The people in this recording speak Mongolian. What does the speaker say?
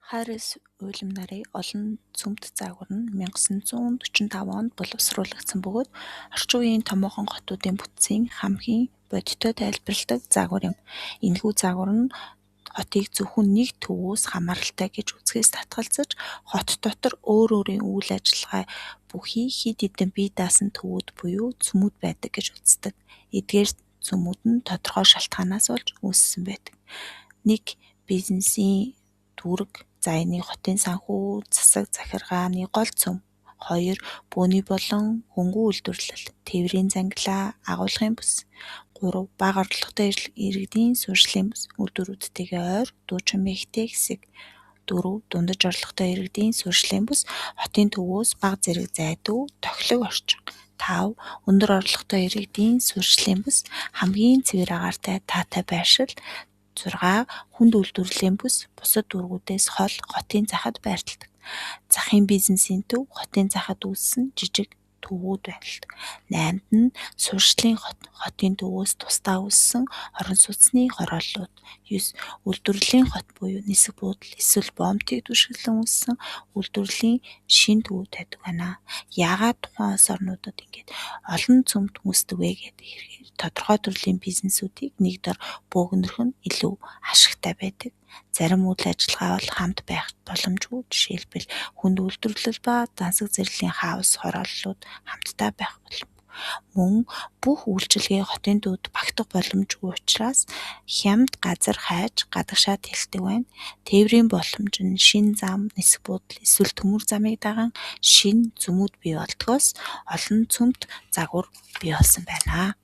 Харис уйлам нарын олон цөмт загвар нь 1945 онд боловсруулагдсан бөгөөд орчин үеийн томоохон хотуудын бүтцийн хамгийн бодиттой тайлбарладаг загвар юм. Энэхүү загвар нь хотыг зөвхөн нэг төвөөс хамааралтай гэж үзэхээс татгалзаж, хот дотор өөр өөрийн үйл ажиллагаа бүхий хэд хэдэн бие даасан төвүүд буюу цөмүүд байдаг гэж үздэг. Эдгээр цөмүүд нь тодорхой шалтгаанаас болж үүссэн байдаг. 1. Бизнесийн түрэг, за энэ хотын санхүү, засаг захиргааны гол цөм. 2. Бөөний болон хөнгөн үйлдвэрлэл, тээврийн зангилаа, агуулгын бүс. 3. Бага орлоготой иргэдийн суурьшлын бүс, үйлдвэрүүдтэйгээ ойр, дуучин мээгтэй хэсэг. 4. Дундаж орлоготой иргэдийн суурьшлын бүс, хотын төвөөс бага зэрэг зайдуу, тохилог орчин. 5. Өндөр орлоготой иргэдийн суурьшлын бүс, хамгийн цэвэр агаартай таатай байршил. 6. Хүнд үйлдвэрлэлийн бүс, бусад дүүргүүдээс хол хотын захад байрладаг. Захын бизнесийн төв, хотын захад үүссэн жижиг төвүүд байрладаг. 8-д нь суурьшлын хот, хотын төвөөс тусдаа үүссэн орон сууцны хорооллууд. 9. Үйлдвэрлэлийн хот буюу нисэх буудал эсвэл бомтыг түшиглэн үүссэн үйлдвэрлэлийн шин төвүүд байдаг байна. Яагаад тухайн улс орнуудад ингэж олон цөмт үүсдэг вэ гэдэг тодорхой төрлийн бизнесүүдийг нэг дор бөөгнөрөх нь илүү ашигтай байдаг. Зарим үйл ажиллагаа бол хамт байх боломжгүй. Жишээлбэл хүнд үйлдвэрлэл ба дансаг зэрлийн хаус хорооллууд хамтдаа байх боломжгүй. Мөн бүх үйлчилгээ хотын төвд багтах боломжгүй учраас хямд газар хайж гадагшаад хэлдэг байна. Тээврийн боломж нь шин зам, нисэх буудал эсвэл төмөр замыг даган шин цөмүүд бий болдгоос олон цөмт загвар бий болсон байна.